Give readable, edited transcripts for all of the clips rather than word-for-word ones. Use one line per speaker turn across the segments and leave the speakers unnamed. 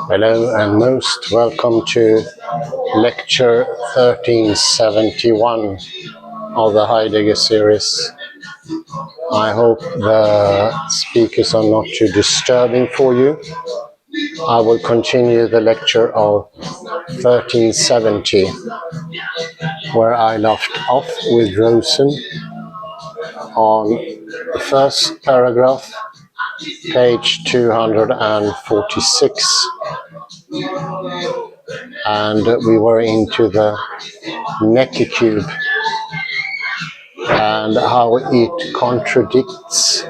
Hello and most welcome to lecture 1371 of the Heidegger series. I hope the speakers are not too disturbing for you. I will continue the lecture of 1370, where I left off with Rosen on the first paragraph, page 246, and we were into the Necker cube and how it contradicts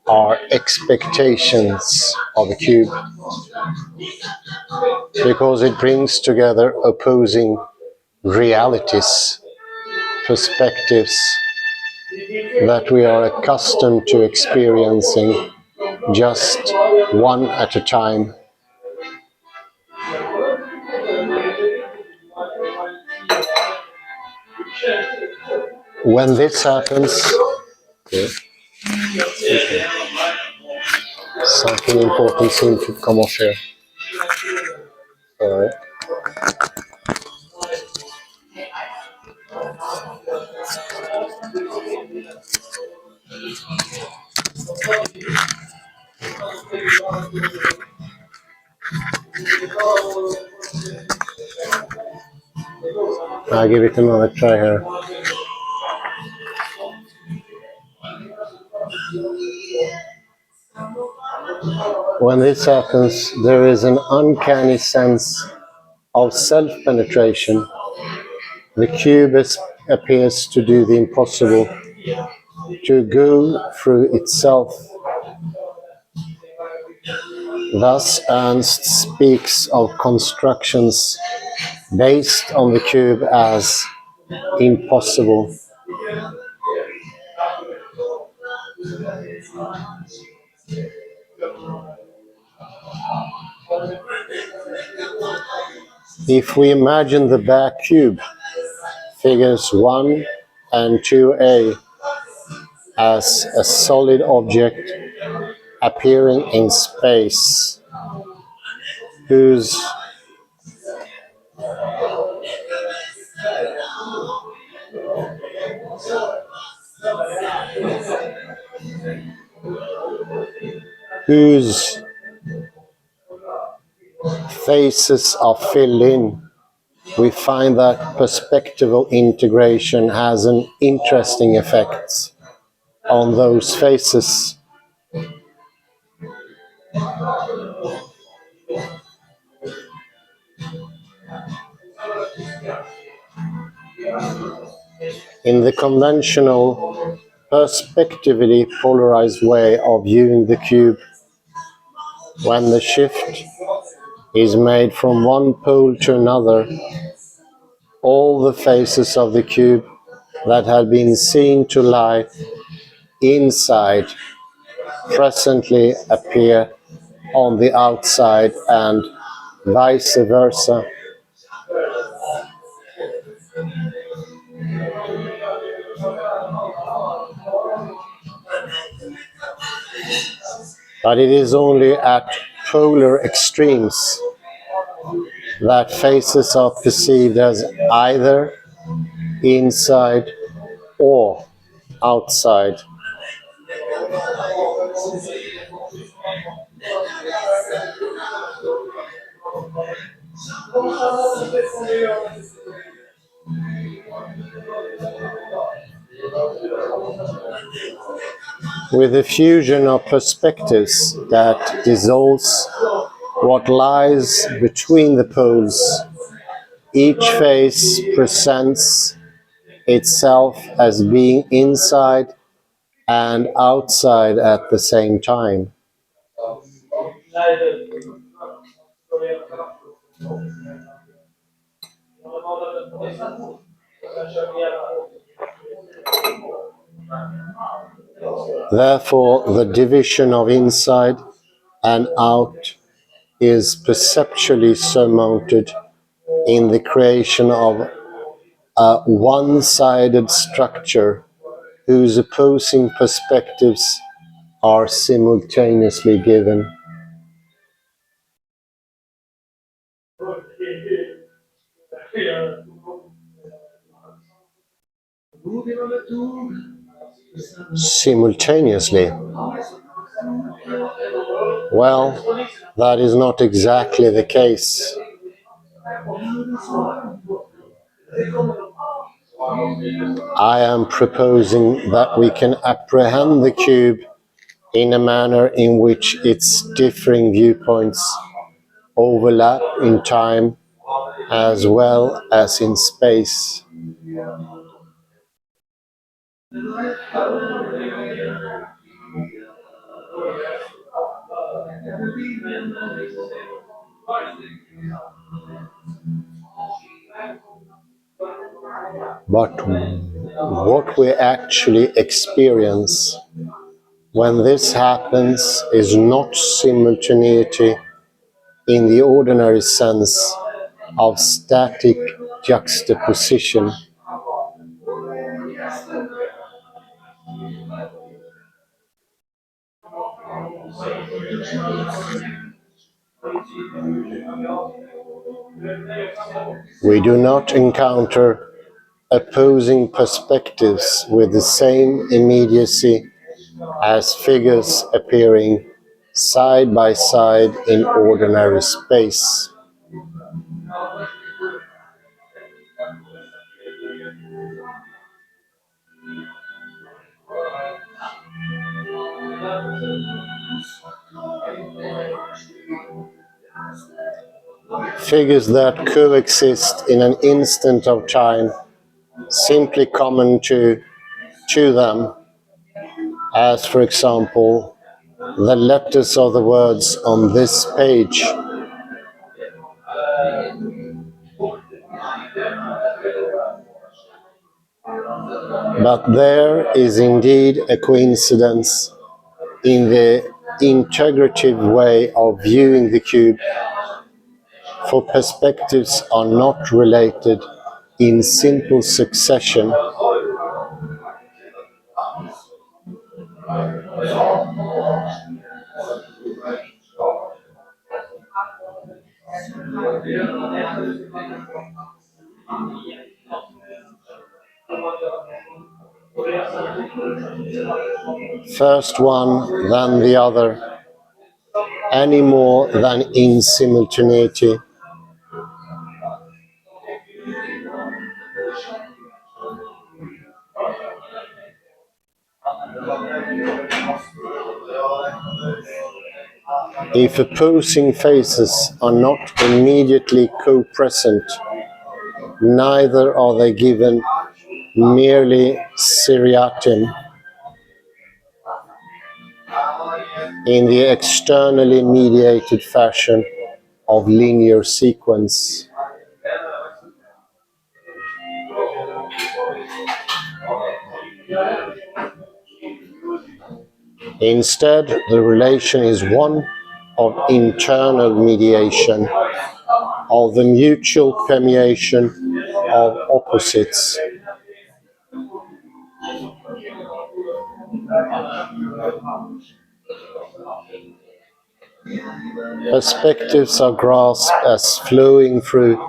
our expectations of a cube, because it brings together opposing realities, perspectives that we are accustomed to experiencing just one at a time. When this happens, something important seems to come off here. All right. I'll give it another try here. When this happens, there is an uncanny sense of self-penetration. The cube appears to do the impossible, to go through itself. Thus, Ernst speaks of constructions based on the cube as impossible. If we imagine the bare cube, figures 1 and 2a, as a solid object appearing in space, whose faces are filled in, we find that perspectival integration has an interesting effect on those faces. In the conventional, perspectively polarized way of viewing the cube, when the shift is made from one pole to another, all the faces of the cube that had been seen to lie inside presently appear on the outside, and vice versa. But it is only at polar extremes that faces are perceived as either inside or outside. With the fusion of perspectives that dissolves what lies between the poles, each face presents itself as being inside and outside at the same time. Therefore, the division of inside and out is perceptually surmounted in the creation of a one-sided structure whose opposing perspectives are simultaneously given. Simultaneously? Well, that is not exactly the case. I am proposing that we can apprehend the cube in a manner in which its differing viewpoints overlap in time as well as in space. But what we actually experience when this happens is not simultaneity in the ordinary sense of static juxtaposition. We do not encounter opposing perspectives with the same immediacy as figures appearing side by side in ordinary space. Figures that coexist in an instant of time simply common to them, as for example, the letters of the words on this page. But there is indeed a coincidence in the integrative way of viewing the cube, for perspectives are not related in simple succession. First one, then the other, any more than in simultaneity. If opposing phases are not immediately co-present, neither are they given merely seriatim in the externally mediated fashion of linear sequence. Instead, the relation is one of internal mediation, of the mutual permeation of opposites. Perspectives are grasped as flowing through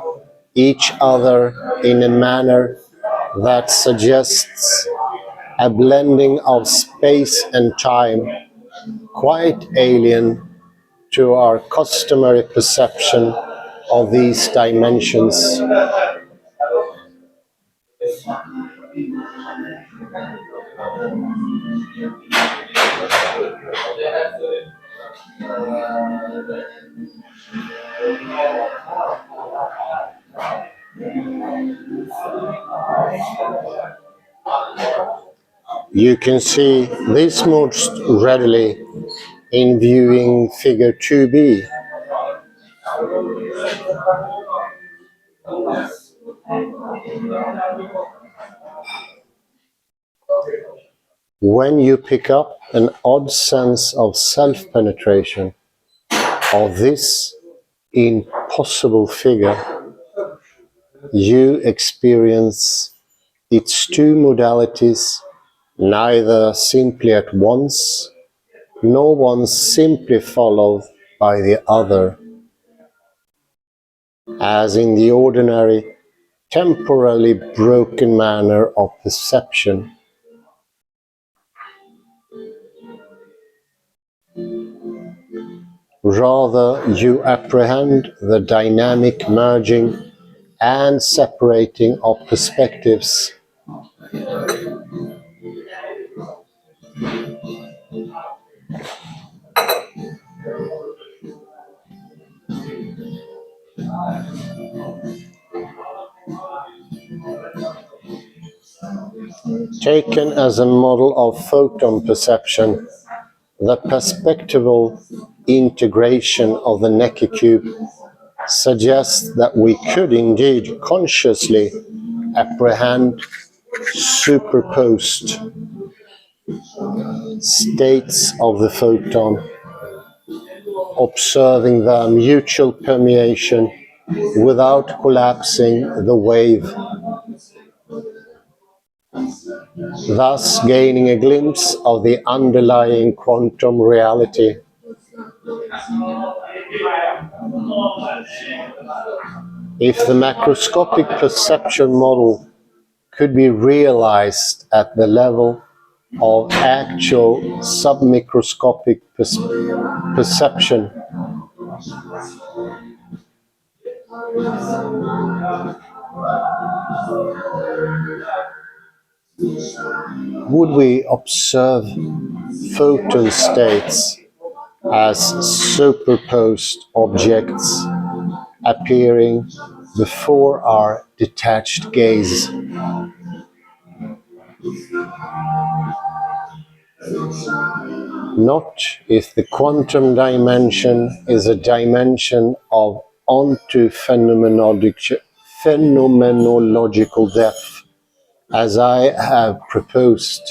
each other in a manner that suggests a blending of space and time, quite alien to our customary perception of these dimensions. You can see this most readily in viewing figure 2b. When you pick up an odd sense of self-penetration of this impossible figure, you experience its two modalities neither simply at once, nor one simply followed by the other, as in the ordinary, temporally broken manner of perception. Rather, you apprehend the dynamic merging and separating of perspectives. Taken as a model of photon perception, the perspectival integration of the Necker cube suggests that we could indeed consciously apprehend superposed states of the photon, observing their mutual permeation without collapsing the wave, thus gaining a glimpse of the underlying quantum reality. If the macroscopic perception model could be realized at the level of actual submicroscopic perception, would we observe photon states as superposed objects appearing before our detached gaze? Not if the quantum dimension is a dimension of onto phenomenological depth, as I have proposed.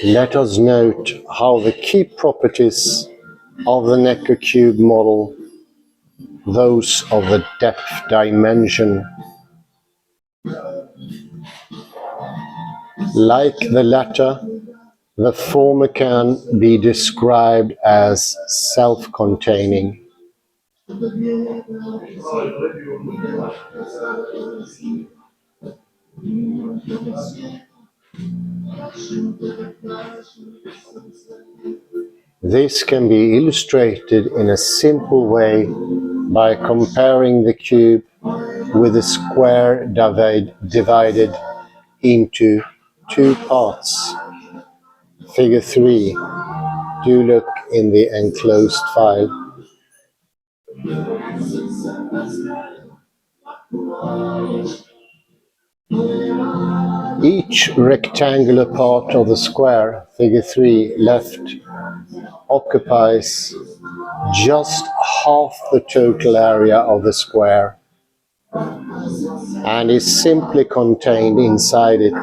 Let us note how the key properties of the Necker cube model, those of the depth dimension, like the latter, the former can be described as self-containing. This can be illustrated in a simple way by comparing the cube with a square divided into two parts. Figure 3. Do look in the enclosed file. Each rectangular part of the square, figure 3, left, occupies just half the total area of the square and is simply contained inside it.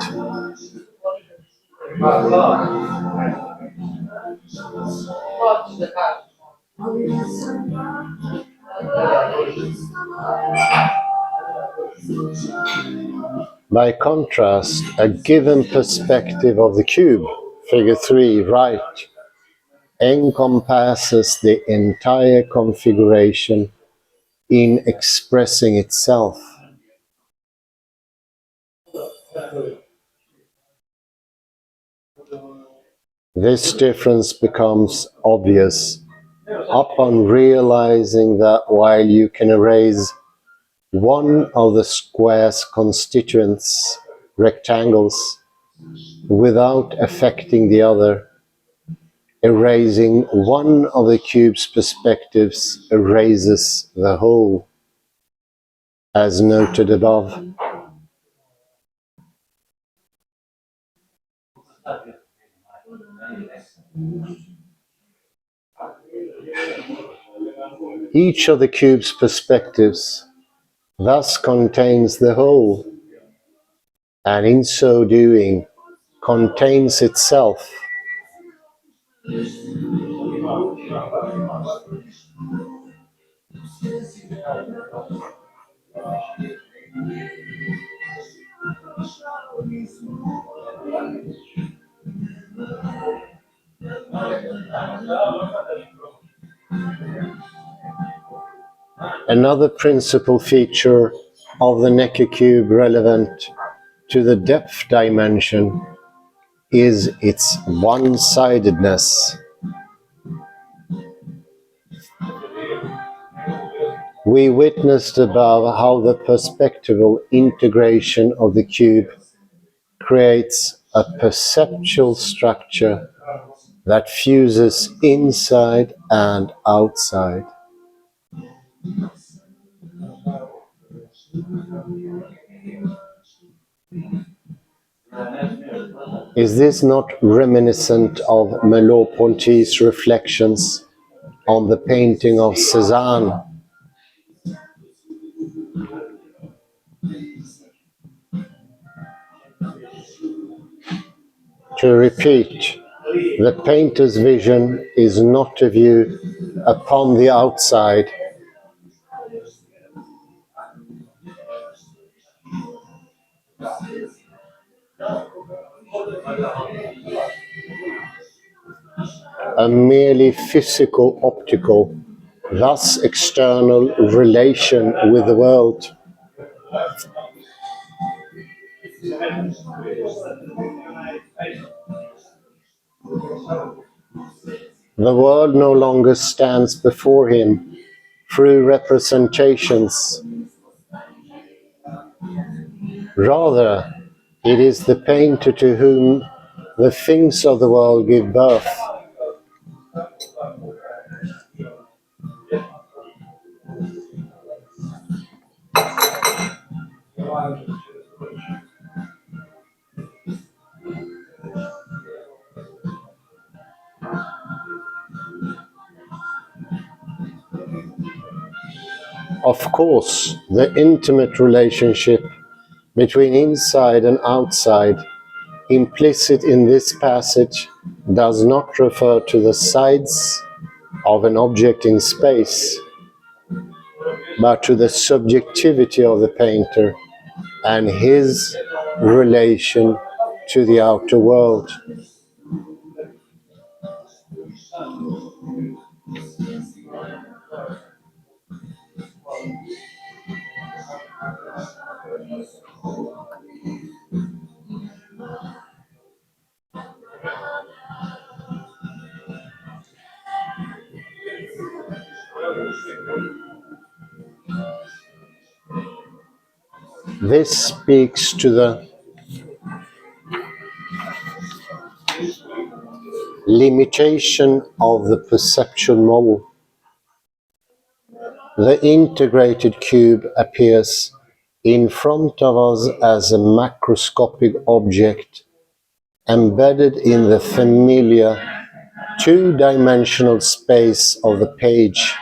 By contrast, a given perspective of the cube, figure 3, right, encompasses the entire configuration in expressing itself. This difference becomes obvious upon realizing that while you can erase one of the square's constituents, rectangles, without affecting the other, erasing one of the cube's perspectives erases the whole, as noted above. Each of the cube's perspectives thus contains the whole, and in so doing contains itself. Another principal feature of the Necker cube relevant to the depth dimension is its one-sidedness. We witnessed above how the perspectival integration of the cube creates a perceptual structure that fuses inside and outside. Is this not reminiscent of Merleau-Ponty's reflections on the painting of Cézanne? To repeat, the painter's vision is not a view upon the outside, a merely physical, optical, thus external relation with the world. The world no longer stands before him through representations. Rather, it is the painter to whom the things of the world give birth. Of course, the intimate relationship between inside and outside implicit in this passage does not refer to the sides of an object in space, but to the subjectivity of the painter and his relation to the outer world. This speaks to the limitation of the perceptual model. The integrated cube appears in front of us as a macroscopic object embedded in the familiar two-dimensional space of the page.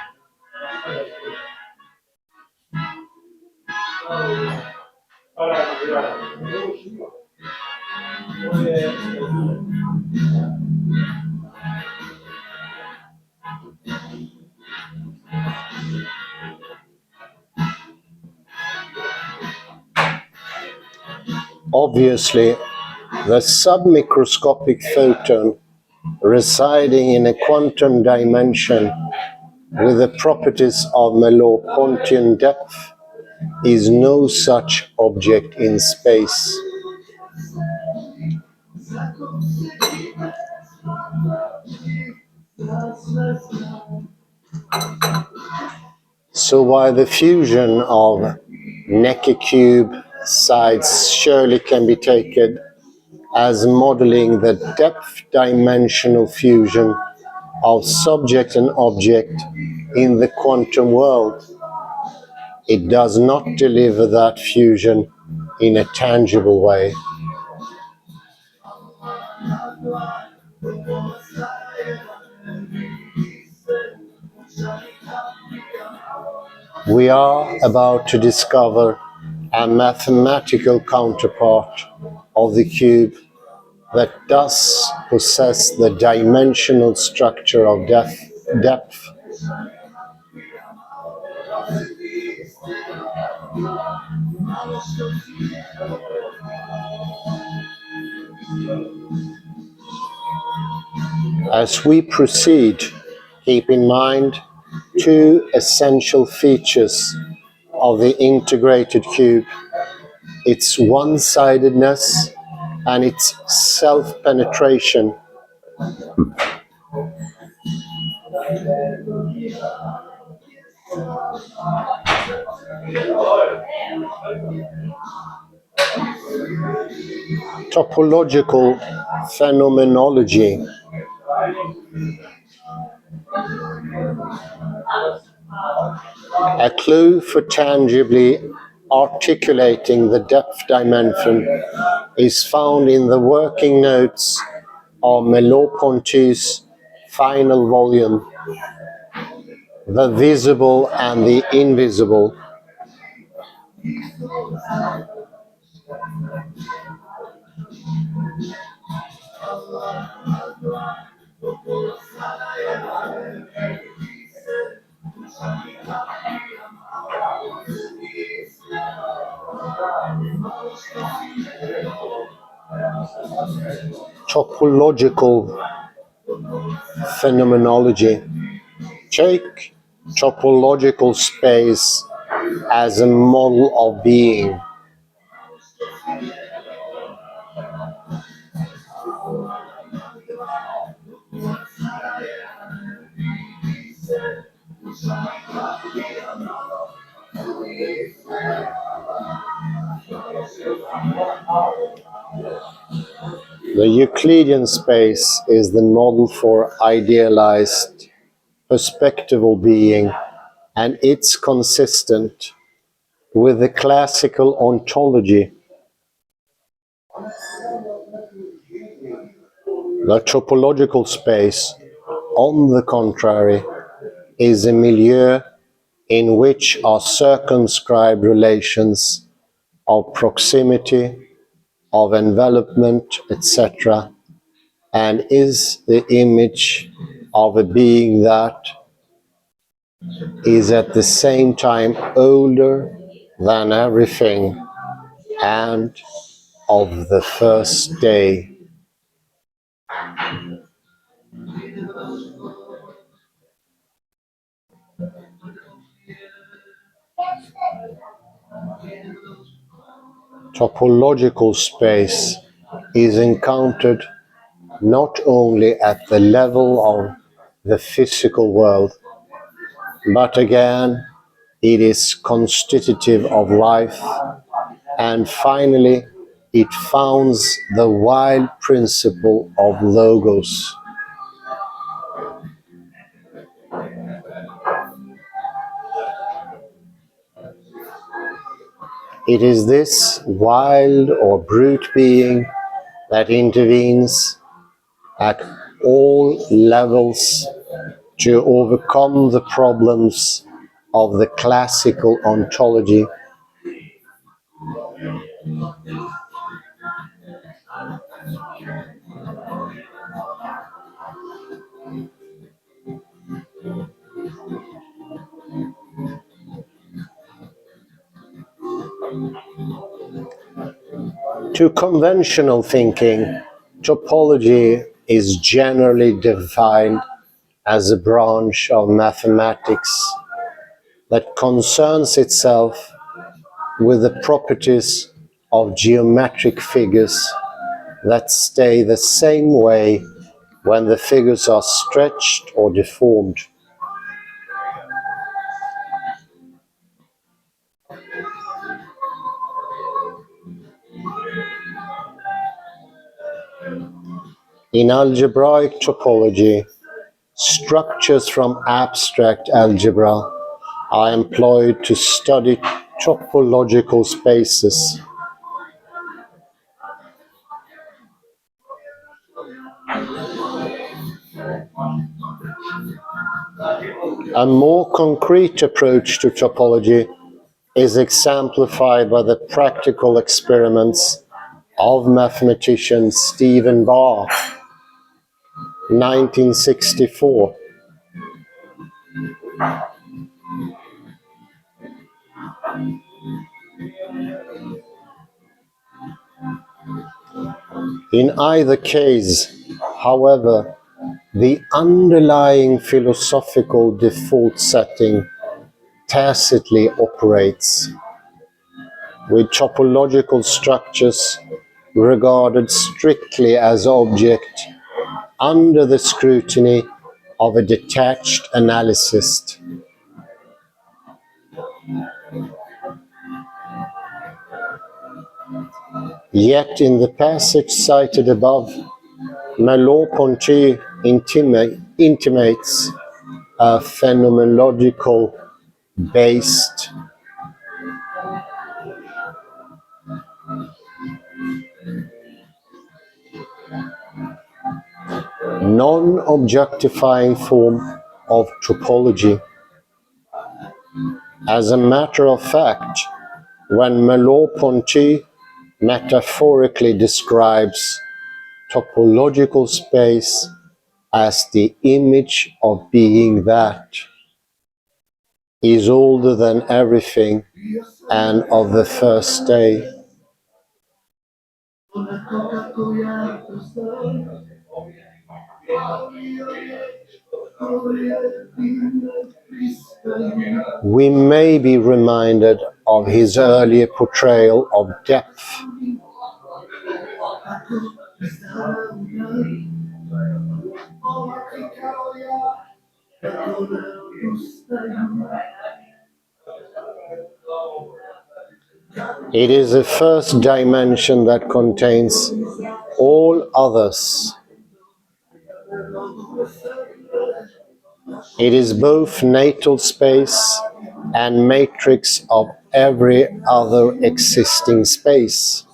Obviously, the submicroscopic photon residing in a quantum dimension with the properties of Merleau-Pontian depth is no such object in space. So while the fusion of Necker cube sides surely can be taken as modeling the depth dimensional fusion of subject and object in the quantum world, it does not deliver that fusion in a tangible way. We are about to discover a mathematical counterpart of the cube that does possess the dimensional structure of depth. As we proceed, keep in mind two essential features of the integrated cube: its one-sidedness and its self-penetration. Topological phenomenology. A clue for tangibly articulating the depth dimension is found in the working notes of Merleau-Ponty's final volume, The Visible and the Invisible. Topological phenomenology. Take topological space as a model of being. The Euclidean space is the model for idealized perspectival being, and it's consistent with the classical ontology. The topological space, on the contrary, is a milieu in which are circumscribed relations of proximity, of envelopment, etc., and is the image of a being that is at the same time older than everything and of the first day. Topological space is encountered not only at the level of the physical world, but again, it is constitutive of life, and finally, it founds the wild principle of logos. It is this wild or brute being that intervenes at all levels to overcome the problems of the classical ontology. To conventional thinking, topology is generally defined as a branch of mathematics that concerns itself with the properties of geometric figures that stay the same way when the figures are stretched or deformed. In algebraic topology, structures from abstract algebra are employed to study topological spaces. A more concrete approach to topology is exemplified by the practical experiments of mathematician Stephen Barr, 1964. In either case, however, the underlying philosophical default setting tacitly operates, with topological structures regarded strictly as object under the scrutiny of a detached analyst. Yet in the passage cited above, Merleau-Ponty intimates a phenomenological based non-objectifying form of topology. As a matter of fact, when Merleau-Ponty metaphorically describes topological space as the image of being that is older than everything and of the first day, we may be reminded of his earlier portrayal of depth. It is the first dimension that contains all others. It is both natal space and matrix of every other existing space.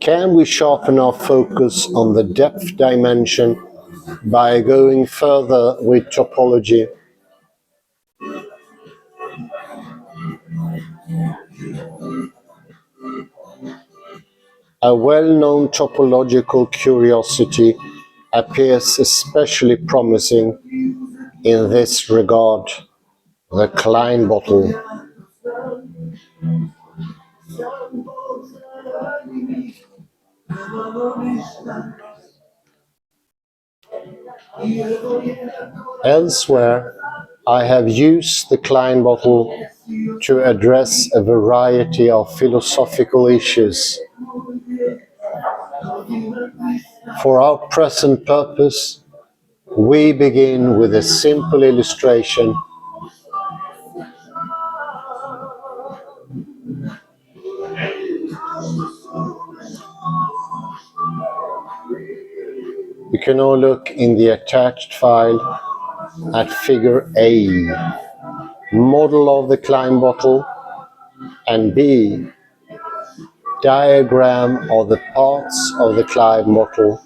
Can we sharpen our focus on the depth dimension by going further with topology? A well-known topological curiosity appears especially promising in this regard: the Klein bottle. Elsewhere, I have used the Klein bottle to address a variety of philosophical issues. For our present purpose, we begin with a simple illustration. We can now look in the attached file at figure A, model of the Klein bottle, and B, diagram of the parts of the Klein bottle.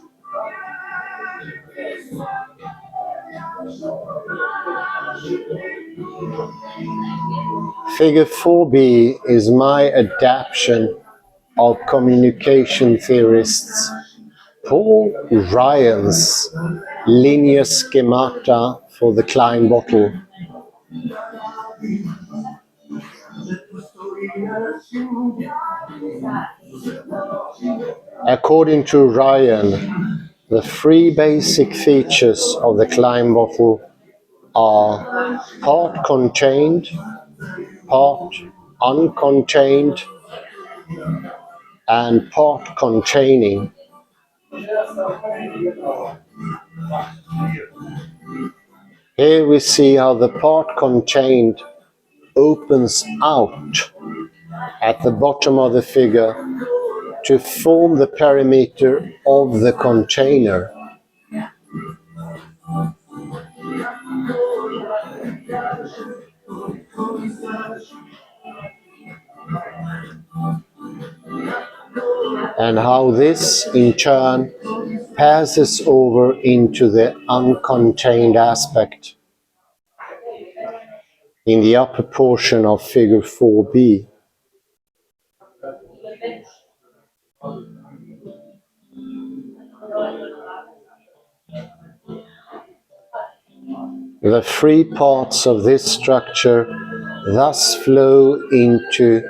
Figure 4b is my adaptation of communication theorists Paul Ryan's linear schemata for the Klein bottle. According to Ryan, the three basic features of the Klein bottle are part contained, part uncontained, and part containing. Here we see how the part contained opens out at the bottom of the figure to form the perimeter of the container. and how this, in turn, passes over into the uncontained aspect in the upper portion of figure 4b. The three parts of this structure thus flow into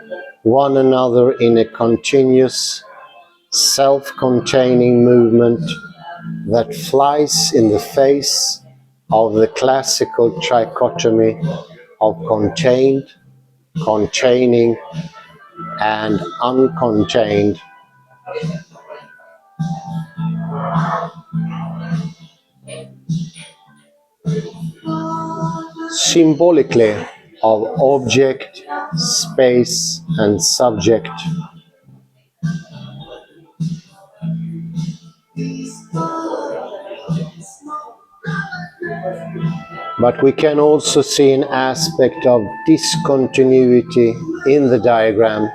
one another in a continuous, self-containing movement that flies in the face of the classical trichotomy of contained, containing, and uncontained. Symbolically, of object, space, and subject. But we can also see an aspect of discontinuity in the diagram.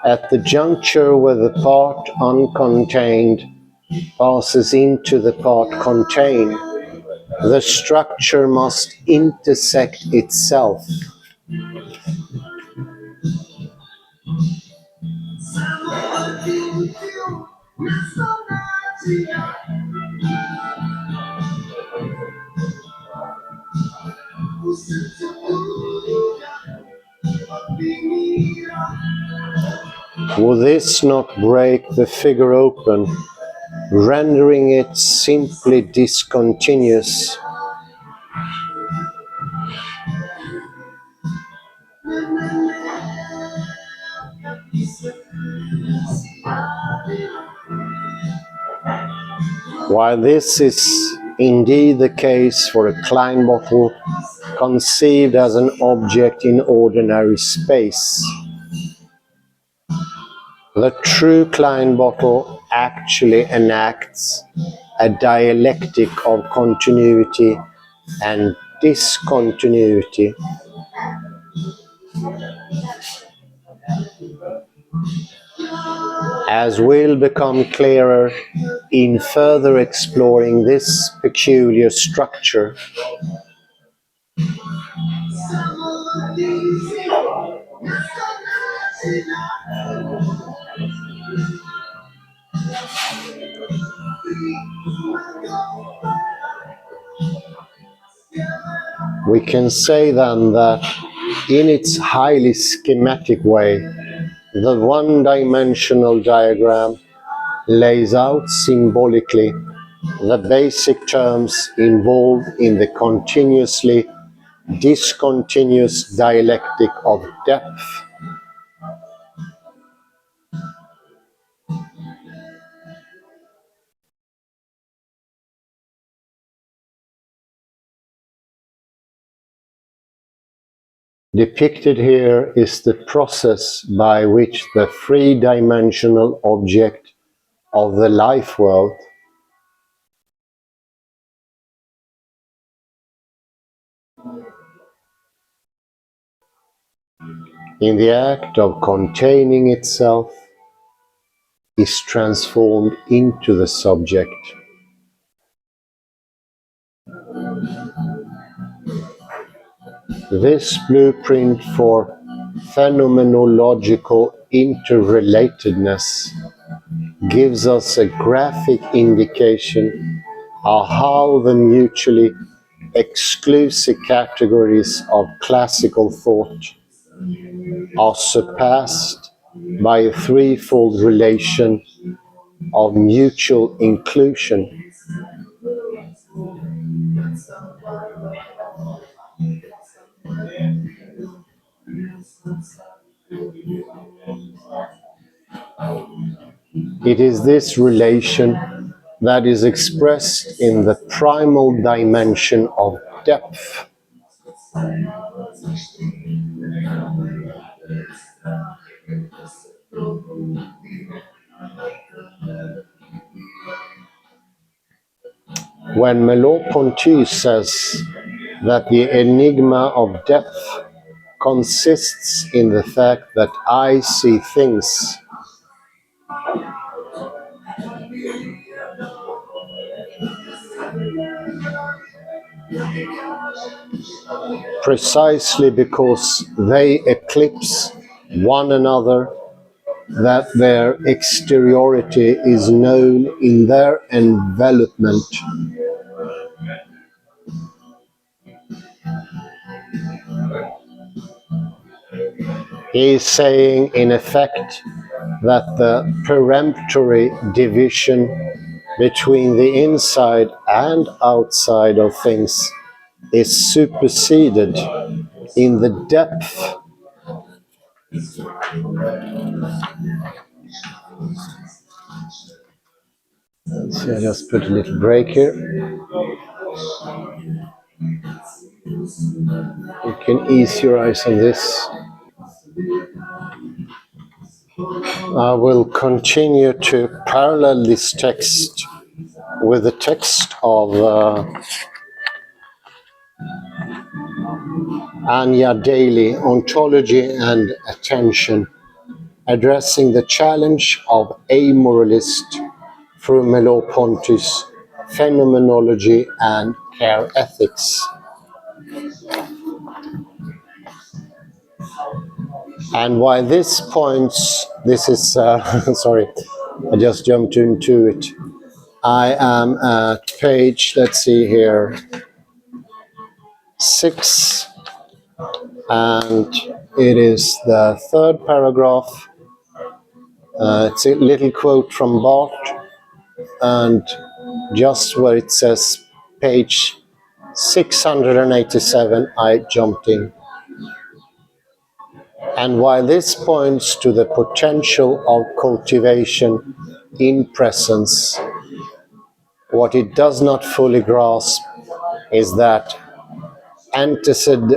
At the juncture where the part uncontained passes into the part contained, the structure must intersect itself. Would this not break the figure open, rendering it simply discontinuous? While this is indeed the case for a Klein bottle conceived as an object in ordinary space, the true Klein bottle actually enacts a dialectic of continuity and discontinuity. As will become clearer in further exploring this peculiar structure. We can say then that in its highly schematic way, the one-dimensional diagram lays out symbolically the basic terms involved in the continuously discontinuous dialectic of depth. Depicted here is the process by which the three-dimensional object of the life world in the act of containing itself is transformed into the subject. This blueprint for phenomenological interrelatedness gives us a graphic indication of how the mutually exclusive categories of classical thought are surpassed by a threefold relation of mutual inclusion. It is this relation that is expressed in the primal dimension of depth. When Merleau-Ponty says that the enigma of depth consists in the fact that I see things, precisely because they eclipse one another, that their exteriority is known in their envelopment. He is saying, in effect, that the peremptory division between the inside and outside of things is superseded in the depth so I just put a little break here. You can ease your eyes on this. I will continue to parallel this text with the text of Anya Daly, Ontology and Attention, addressing the challenge of amoralist through Merleau-Ponty's phenomenology and care ethics. And why this points, this is, sorry, I just jumped into it. I am at page, let's see here, 6, and it is the third paragraph. It's a little quote from Barth, and just where it says page 687, I jumped in. And while this points to the potential of cultivation in presence, what it does not fully grasp is that antecedent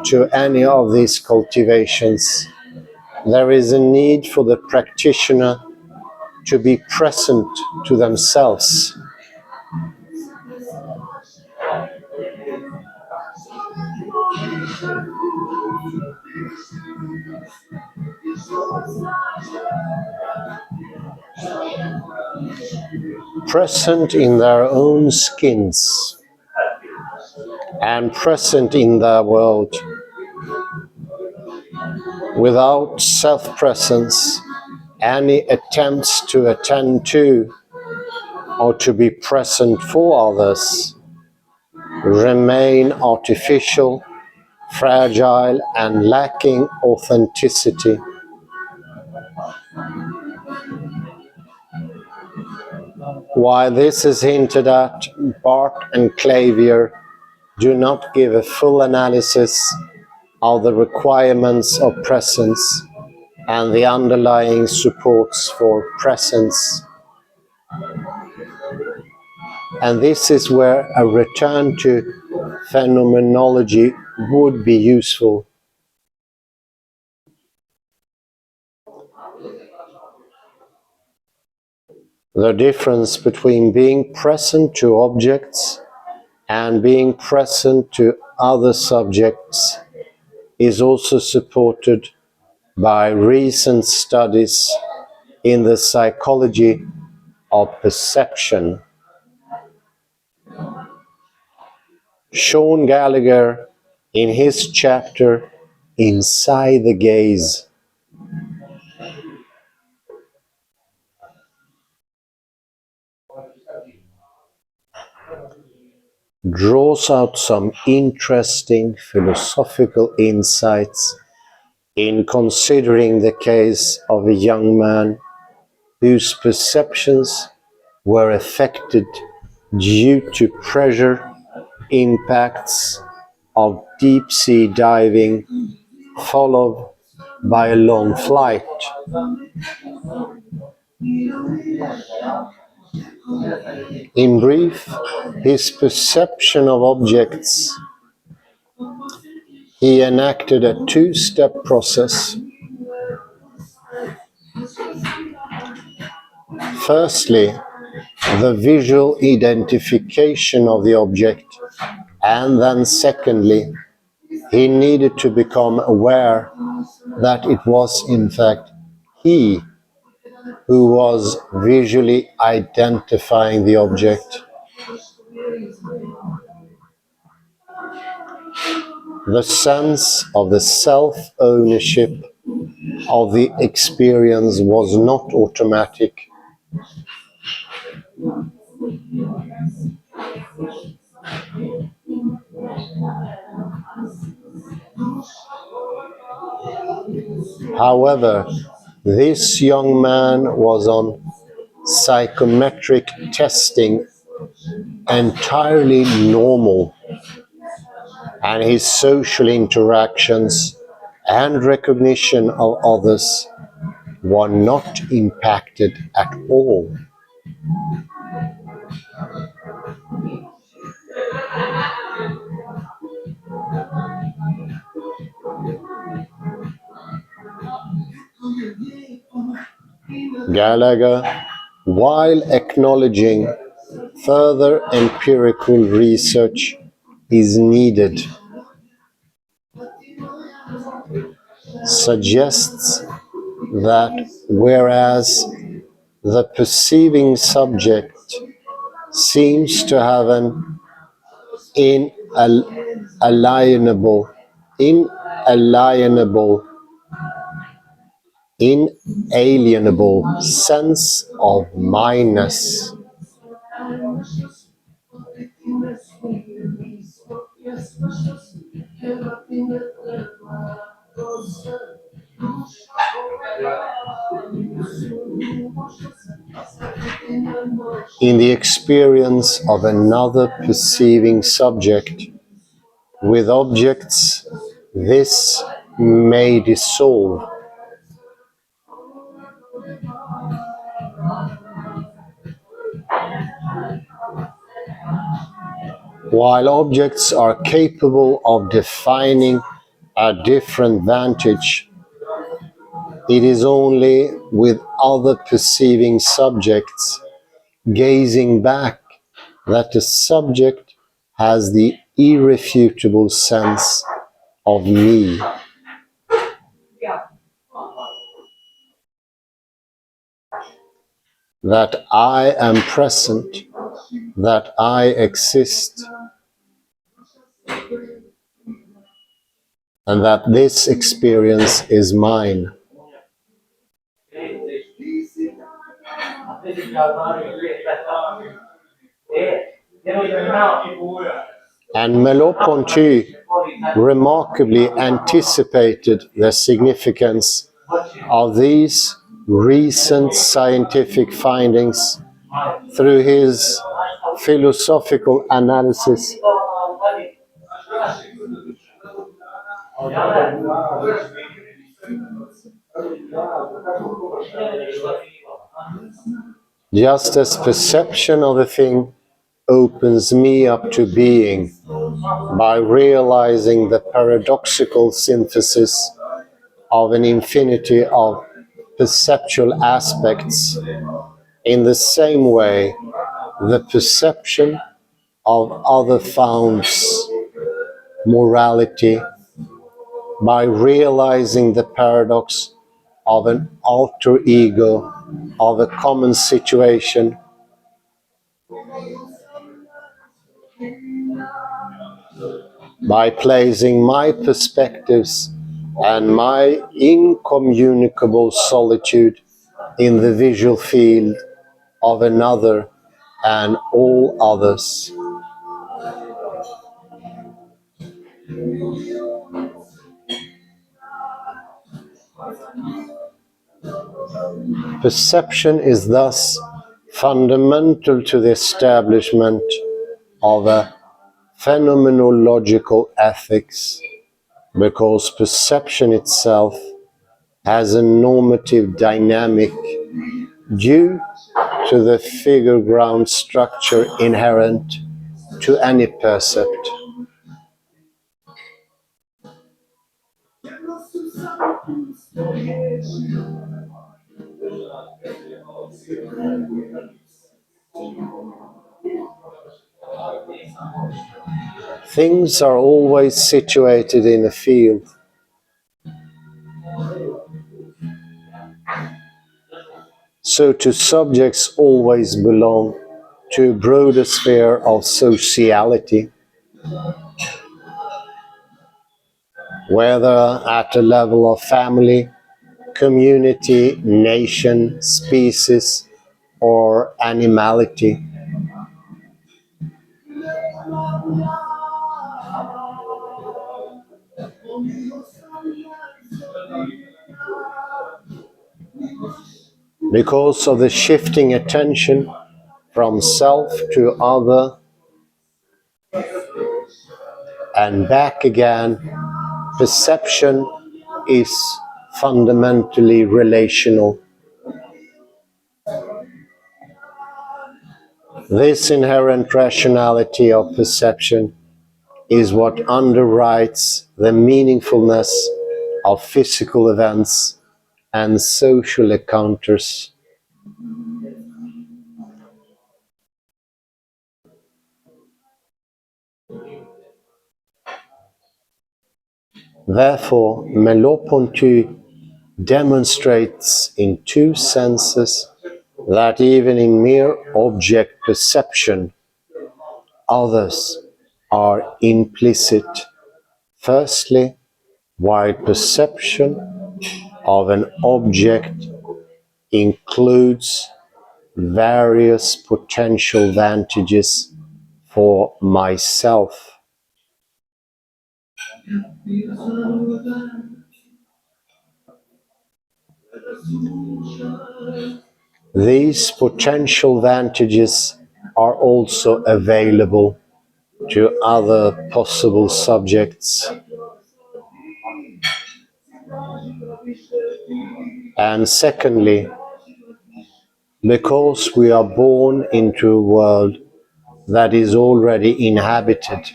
to any of these cultivations, there is a need for the practitioner to be present to themselves. Present in their own skins and present in their world. Without self-presence, any attempts to attend to or to be present for others remain artificial, fragile, and lacking authenticity. While this is hinted at, Barth and Clavier do not give a full analysis of the requirements of presence and the underlying supports for presence. And this is where a return to phenomenology would be useful. The difference between being present to objects and being present to other subjects is also supported by recent studies in the psychology of perception. Sean Gallagher, in his chapter Inside the Gaze, draws out some interesting philosophical insights in considering the case of a young man whose perceptions were affected due to pressure impacts of deep-sea diving, followed by a long flight. In brief, his perception of objects, he enacted a two-step process. Firstly, the visual identification of the object, and then secondly, he needed to become aware that it was in fact he who was visually identifying the object. The sense of the self-ownership of the experience was not automatic. However, this young man was on psychometric testing entirely normal, and his social interactions and recognition of others were not impacted at all. Gallagher, while acknowledging further empirical research is needed, suggests that whereas the perceiving subject seems to have an inalienable, inalienable, inalienable sense of mineness, in the experience of another perceiving subject. With objects, this may dissolve. While objects are capable of defining a different vantage, it is only with other perceiving subjects gazing back that the subject has the irrefutable sense of me. That I am present, that I exist, and that this experience is mine. And Merleau-Ponty remarkably anticipated the significance of these recent scientific findings through his philosophical analysis. Just as perception of a thing opens me up to being by realizing the paradoxical synthesis of an infinity of perceptual aspects, in the same way, the perception of other founds morality by realizing the paradox of an alter ego of a common situation. By placing my perspectives and my incommunicable solitude in the visual field of another and all others. Perception is thus fundamental to the establishment of a phenomenological ethics, because perception itself has a normative dynamic due to the figure ground structure inherent to any percept. Things are always situated in a field. So to subjects always belong to a broader sphere of sociality, whether at a level of family, community, nation, species, or animality. Because of the shifting attention from self to other and back again, perception is fundamentally relational. This inherent rationality of perception is what underwrites the meaningfulness of physical events and social encounters. Therefore, Merleau-Ponty demonstrates in two senses that even in mere object perception, others are implicit. Firstly, while perception of an object includes various potential advantages for myself. These potential advantages are also available to other possible subjects. And secondly, because we are born into a world that is already inhabited,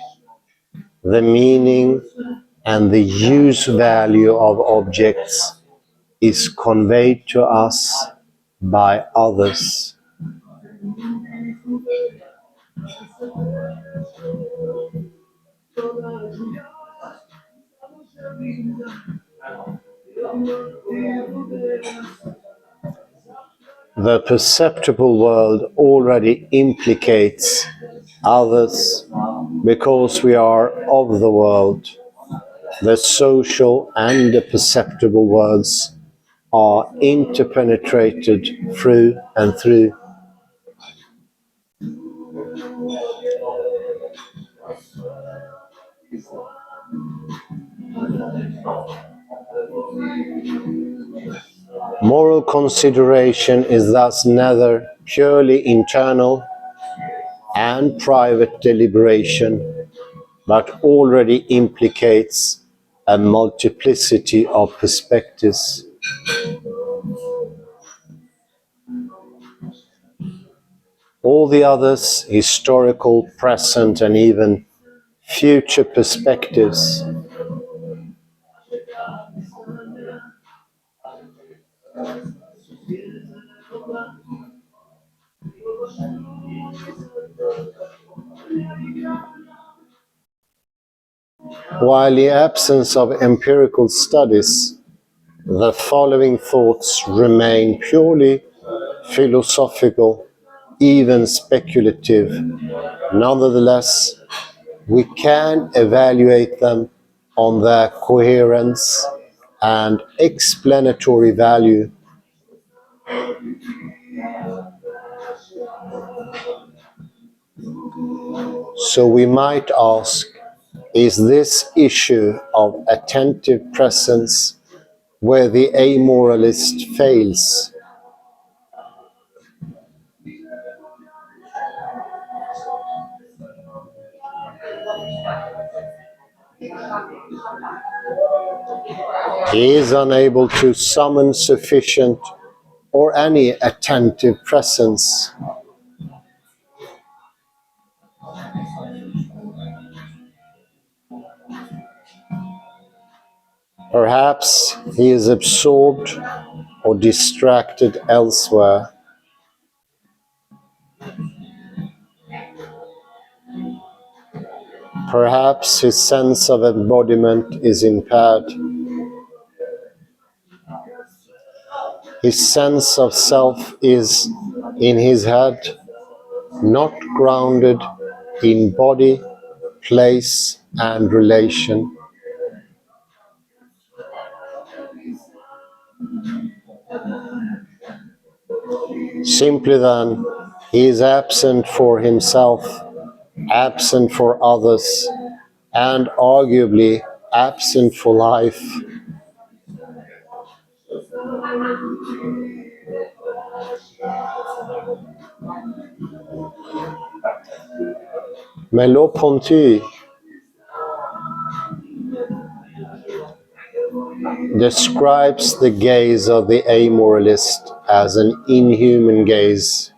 the meaning and the use value of objects is conveyed to us by others. The perceptible world already implicates others because we are of the world. The social and the perceptible worlds are interpenetrated through and through. Moral consideration is thus neither purely internal and private deliberation, but already implicates a multiplicity of perspectives. All the others, historical, present, and even future perspectives, while the absence of empirical studies, the following thoughts remain purely philosophical, even speculative. Nonetheless, we can evaluate them on their coherence and explanatory value. So we might ask, is this issue of attentive presence where the amoralist fails? He is unable to summon sufficient or any attentive presence. Perhaps he is absorbed or distracted elsewhere. Perhaps his sense of embodiment is impaired. His sense of self is, in his head, not grounded in body, place, and relation. Simply then, he is absent for himself, absent for others, and arguably absent for life. Merleau-Ponty describes the gaze of the amoralist as an inhuman gaze.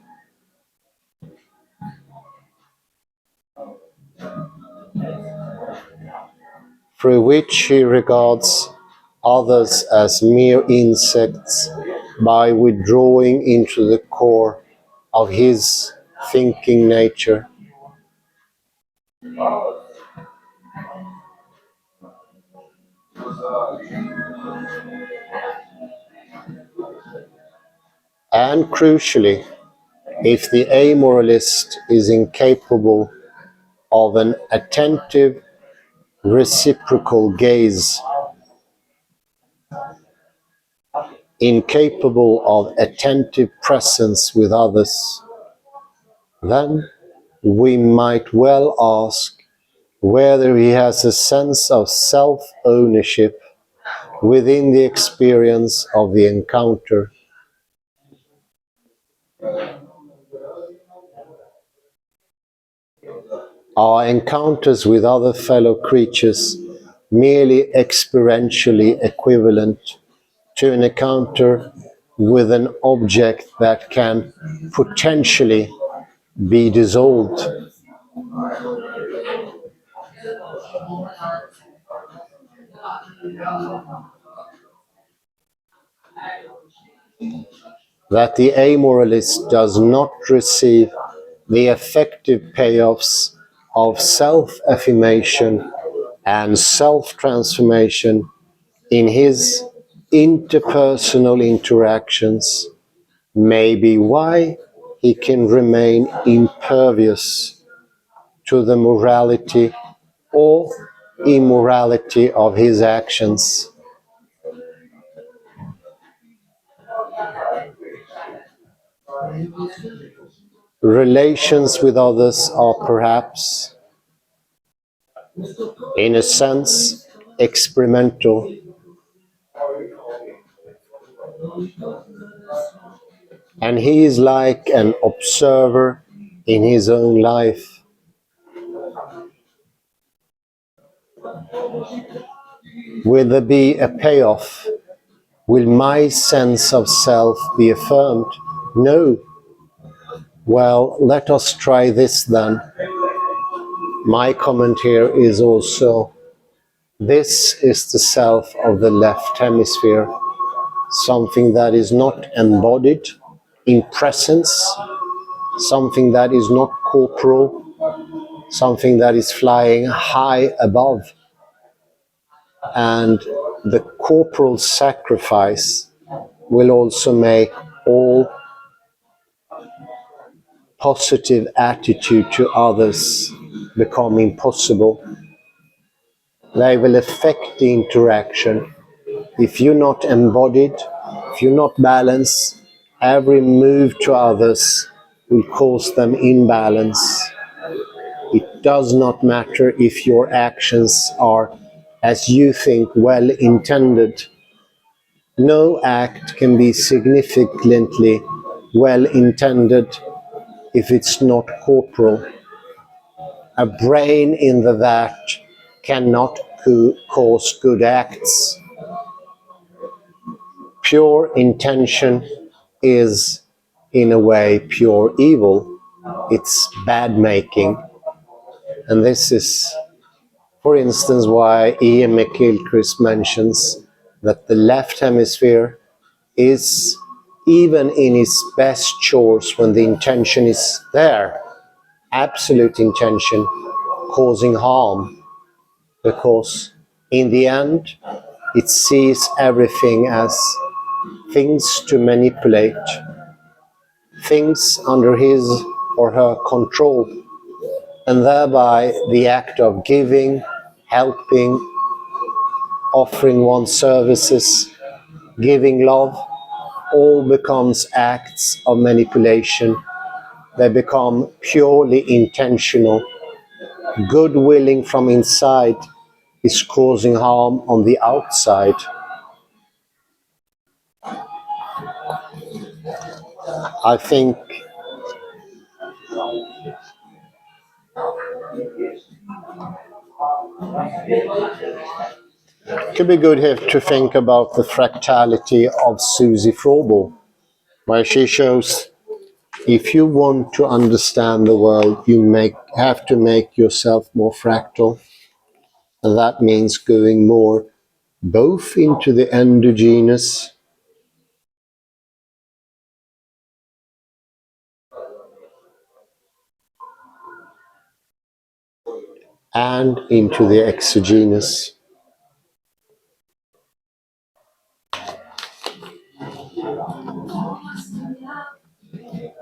Through which he regards others as mere insects by withdrawing into the core of his thinking nature. And crucially, if the amoralist is incapable of an attentive, reciprocal gaze, incapable of attentive presence with others, then we might well ask whether he has a sense of self-ownership within the experience of the encounter. Are encounters with other fellow creatures merely experientially equivalent to an encounter with an object that can potentially be dissolved? That the amoralist does not receive the effective payoffs of self-affirmation and self-transformation in his interpersonal interactions may be why he can remain impervious to the morality or immorality of his actions. Relations with others are perhaps, in a sense, experimental. And he is like an observer in his own life. Will there be a payoff? Will my sense of self be affirmed? No. Well, let us try this then. My comment here is also, this is the self of the left hemisphere, something that is not embodied in presence, something that is not corporal, something that is flying high above. And the corporal sacrifice will also make all positive attitude to others become impossible. They will affect the interaction. If you're not embodied, if you're not balanced, every move to others will cause them imbalance. It does not matter if your actions are, as you think, well intended. No act can be significantly well intended if it's not corporal. A brain in the vat cannot cause good acts. Pure intention is, in a way, pure evil. It's bad making. And this is, for instance, why Ian McGilchrist mentions that the left hemisphere is, even in its best chores, when the intention is there, absolute intention, causing harm, because in the end it sees everything as things to manipulate, things under his or her control, and thereby the act of giving, helping, offering one's services, giving love, all becomes acts of manipulation. They become purely intentional. Good willing from inside is causing harm on the outside. I think it could be good here to think about the fractality of Susie Froebel, where she shows if you want to understand the world, you have to make yourself more fractal. And that means going more both into the endogenous and into the exogenous.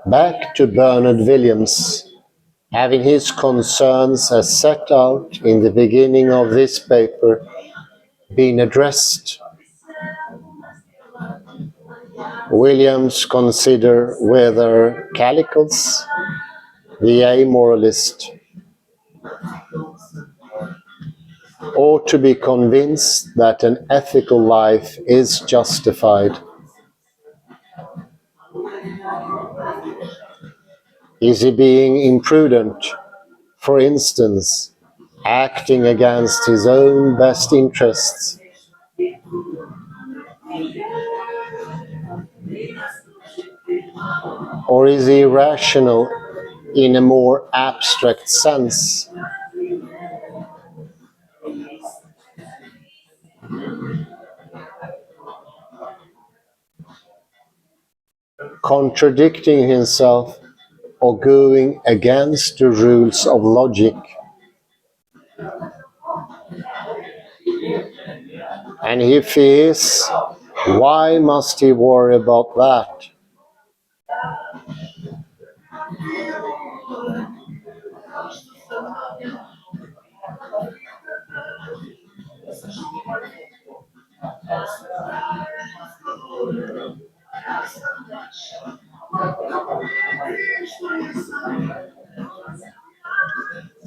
Back to Bernard Williams, having his concerns as set out in the beginning of this paper been addressed, Williams consider whether Calicles, the amoralist, ought to be convinced that an ethical life is justified. Is he being imprudent, for instance, acting against his own best interests? Or is he rational in a more abstract sense? Contradicting himself or going against the rules of logic? And if he is, why must he worry about that?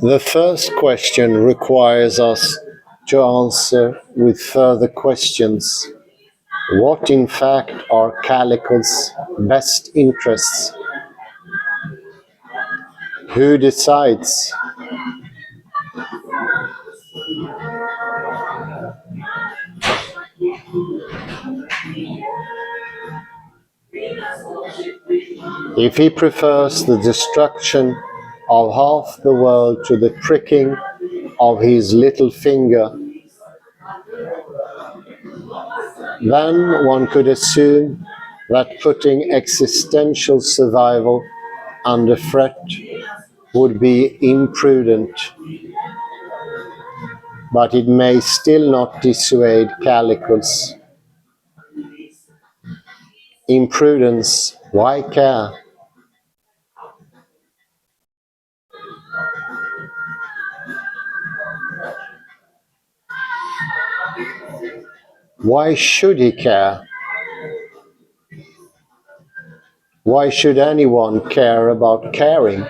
The first question requires us to answer with further questions. What in fact are Calicle's best interests? Who decides? If he prefers the destruction of half the world to the pricking of his little finger, then one could assume that putting existential survival under threat would be imprudent, but it may still not dissuade Calicles. Imprudence, why care? Why should he care? Why should anyone care about caring?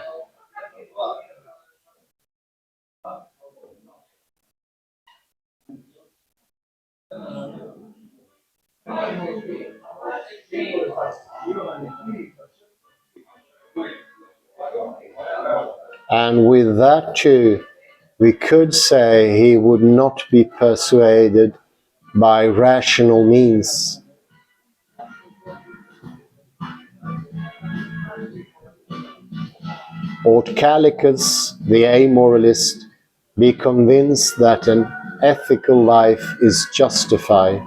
And with that too, we could say he would not be persuaded by rational means. Ought Calicles, the amoralist, be convinced that an ethical life is justified?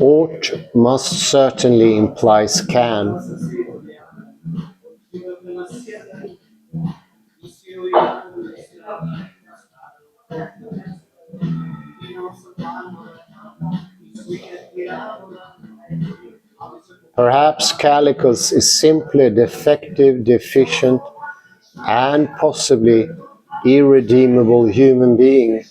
Ought must certainly implies can. Perhaps Calicus is simply a defective, deficient, and possibly irredeemable human being.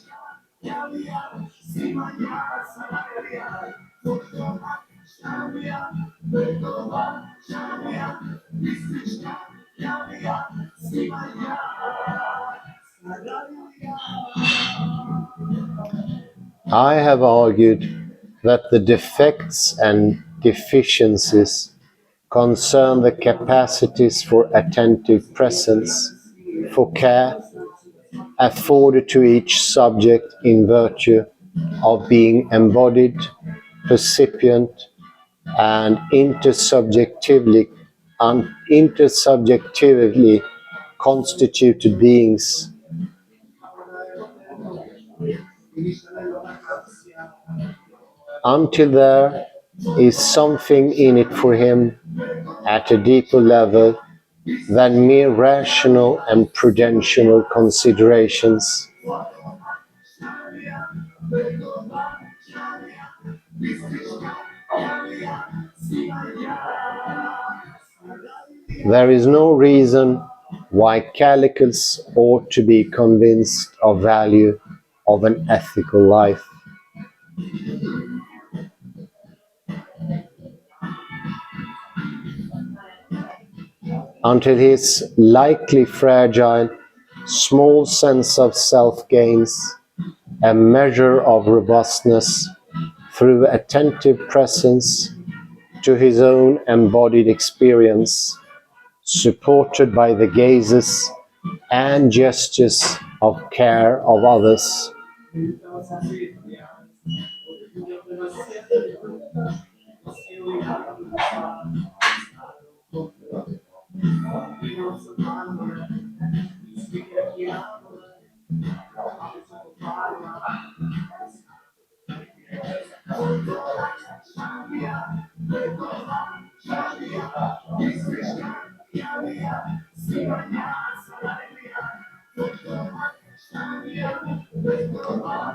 I have argued that the defects and deficiencies concern the capacities for attentive presence, for care, afforded to each subject in virtue of being embodied, percipient, and intersubjectively constituted beings. Until there is something in it for him at a deeper level than mere rational and prudential considerations. There is no reason why Calicus ought to be convinced of value of an ethical life. Until his likely fragile, small sense of self gains a measure of robustness through attentive presence to his own embodied experience, supported by the gazes and gestures of care of others.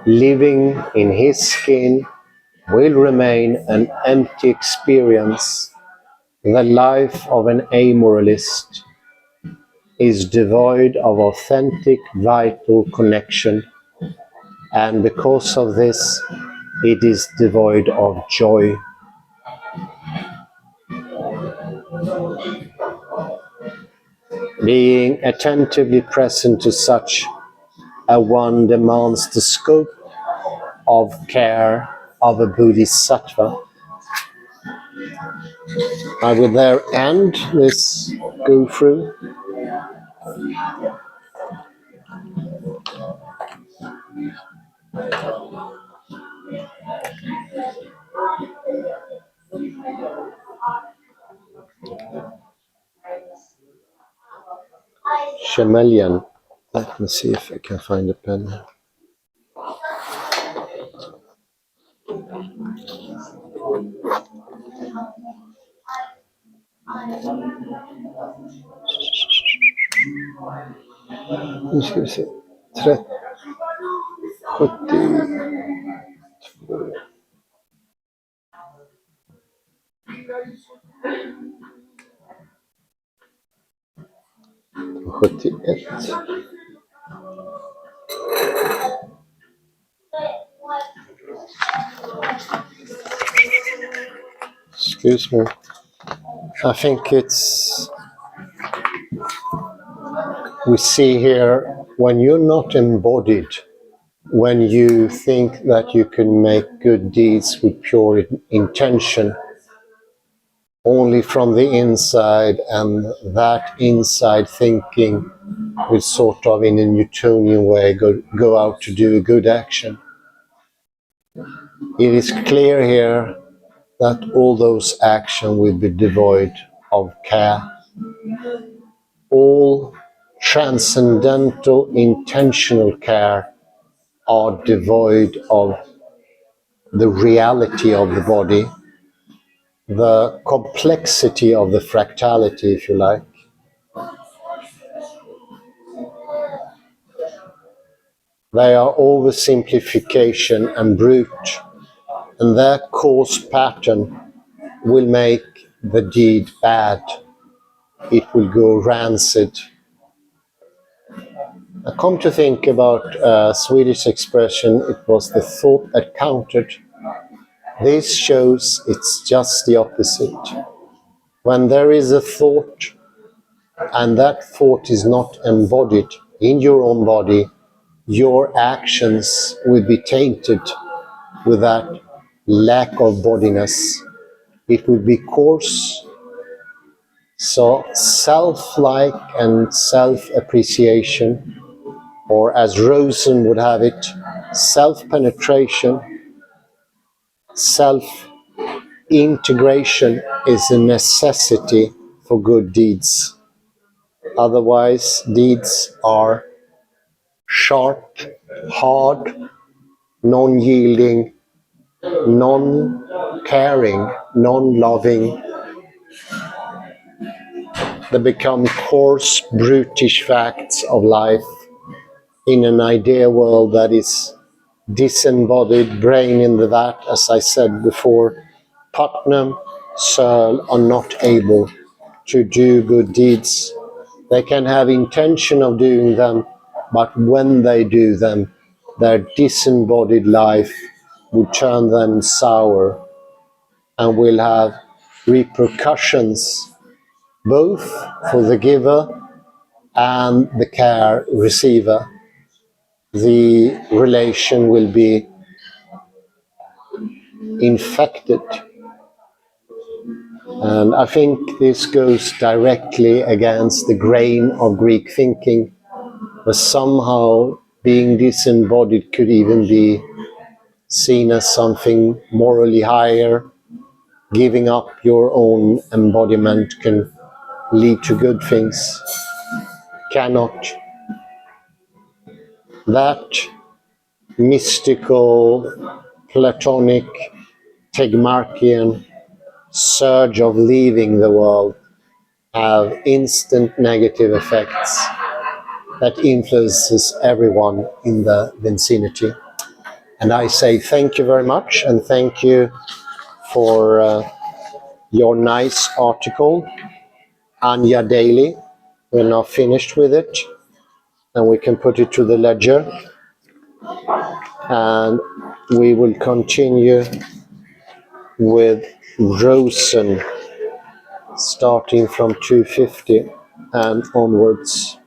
Living in his skin will remain an empty experience. The life of an amoralist is devoid of authentic, vital connection, and because of this, it is devoid of joy. Being attentively present to such a one demands the scope of care of a bodhisattva. I will there end this go through. Chameleon. Let me see if I can find a pen. Nu ska vi se. 70. 71. Excuse me. I think we see here, when you're not embodied, when you think that you can make good deeds with pure intention, only from the inside, and that inside thinking will sort of in a Newtonian way go out to do a good action. It is clear here that all those actions will be devoid of care. All transcendental intentional care are devoid of the reality of the body, the complexity of the fractality, if you like. They are oversimplification and brute, and their cause pattern will make the deed bad. It will go rancid. I come to think about a Swedish expression, it was the thought that counted. This shows it's just the opposite. When there is a thought, and that thought is not embodied in your own body, your actions will be tainted with that lack of bodiness. It will be coarse. So self-like and self-appreciation, or as Rosen would have it, self-penetration, self-integration is a necessity for good deeds. Otherwise, deeds are sharp, hard, non-yielding, non-caring, non-loving. They become coarse, brutish facts of life in an idea world that is disembodied, brain in the vat, as I said before. Putnam, Searle are not able to do good deeds. They can have intention of doing them, but when they do them, their disembodied life will turn them sour and will have repercussions both for the giver and the care receiver. The relation will be infected. And I think this goes directly against the grain of Greek thinking, where somehow being disembodied could even be seen as something morally higher. Giving up your own embodiment can lead to good things. Cannot. That mystical, Platonic, Tegmarkian surge of leaving the world have instant negative effects that influences everyone in the vicinity. And I say thank you very much, and thank you for your nice article, Anya Daly. We're now finished with it, and we can put it to the ledger, and we will continue with Rosen, starting from 250 and onwards.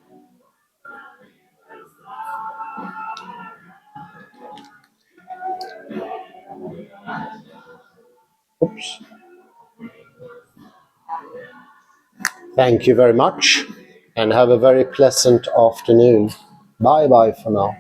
Oops. Thank you very much, and have a very pleasant afternoon. Bye bye for now.